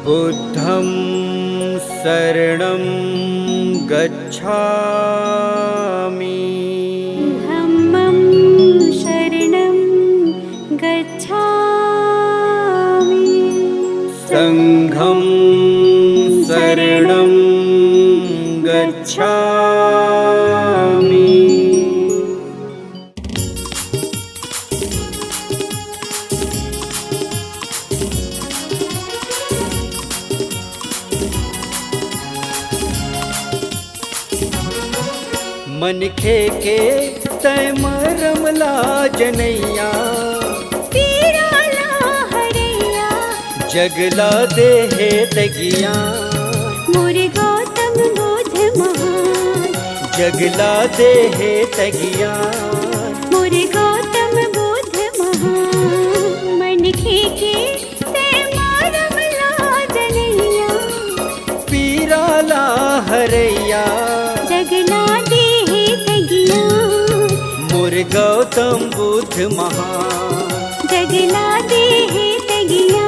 बुद्धं शरणं गच्छामि। धम्मं शरणं गच्छामि। संघं शरणं गच्छामि। मनखे के तय मरमला जनैया, पीराला हरैया, जगला देहे तगिया। मोर गौतम बुद्ध महान, जगला देहे तगिया। मोर गौतम बुद्ध महान। मनखे के तय मरमला जनैया, पीराला हरैया, जगला देहे तगिया। मोर गौतम बुद्ध महान। जगला देहे तगिया।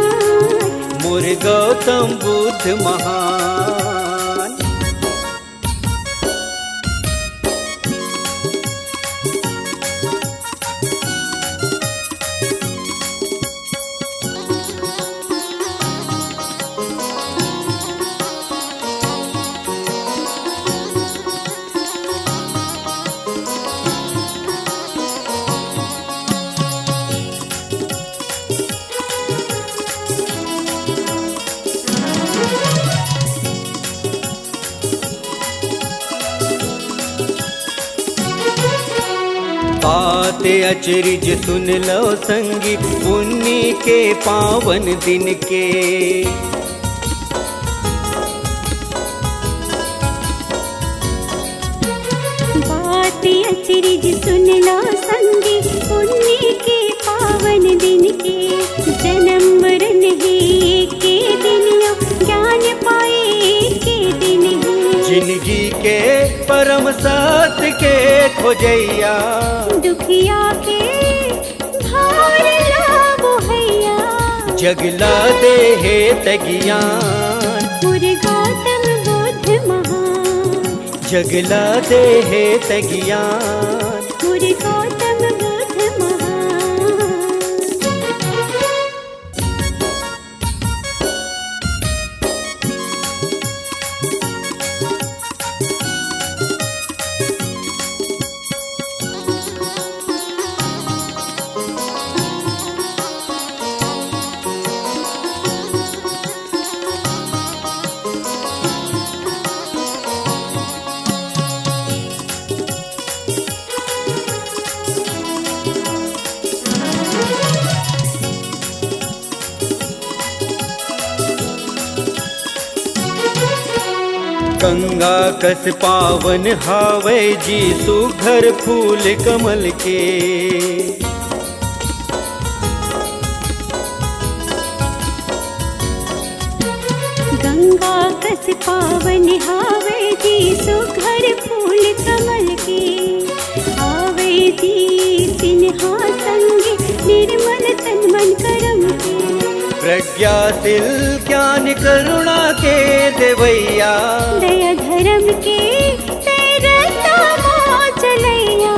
मोर गौतम बुद्ध महान। बात अचरिज सुन लो संगी, पुण्य के पावन दिन के। बात अचरिज सुन लो संगी, पुण्य के पावन दिन के। जन्म मरण है के दिन यो, ज्ञान पाए के दिन है। जिंदगी के परम सत्य के खोजैया, दुखिया के भार लाभो हैया। जगला देहे तगियान, मोर गौतम बुद्ध महान। जगला देहे तगियान। मोर गौतम बुद्ध महान। गंगा कस पावन हावे जी, सुघर फूल कमल के। गंगा कस पावन हावे जी, सुघर फूल कमल के। हावे जी सिंहासंगी, निर्मल तन मन करम के। प्रज्ञाशील ज्ञान करुणा के देवैया, दया धर्म के तेरता चलैया।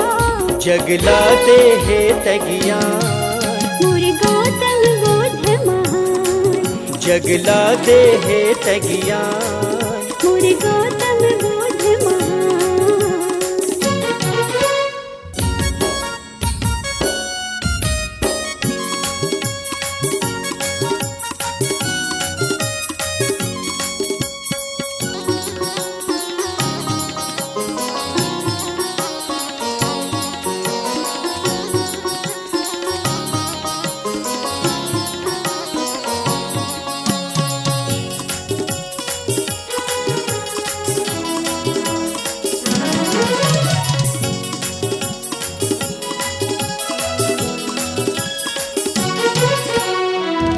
जगला देहे तगियान, मोर गौतम बुद्ध महान। जगला देहे तगियान। मोर गौतम बुद्ध महान।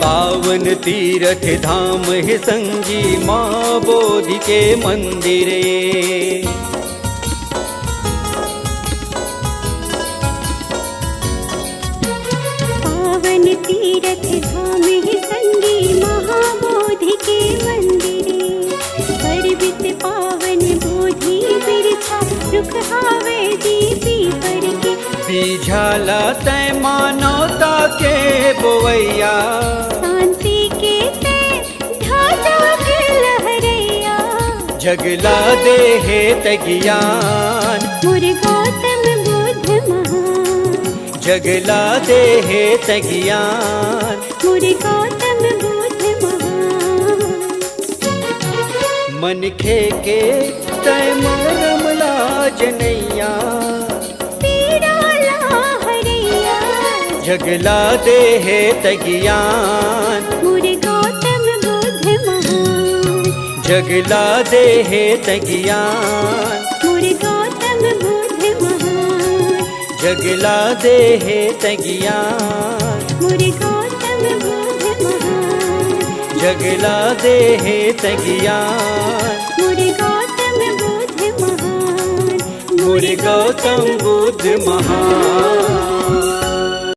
पावन तीरथ धाम है संगी, माँ बोधि के मंदिरे। पावन तीरथ धाम है संगी, महाबोधि के बोवैया, शांति के ते ढाला के लहरैया, जगला दे हे तज्ञान, मोरे गौतम बुद्ध महान, जगला दे हे तज्ञान, मोरे गौतम बुद्ध महान। मन खे के तय मरमला जनैया, पीड़ा ला हरैया, जगला दे हे तज्ञान, मोरे गौतम बुद्ध महान, जगला दे हे तज्ञान, मोरे गौतम बुद्ध महान, जगला दे हे तज्ञान, मोरे गौतम बुद्ध महान, जगला दे हे तज्ञान, मोरे गौतम बुद्ध महान, मोरे गौतम बुद्ध महान।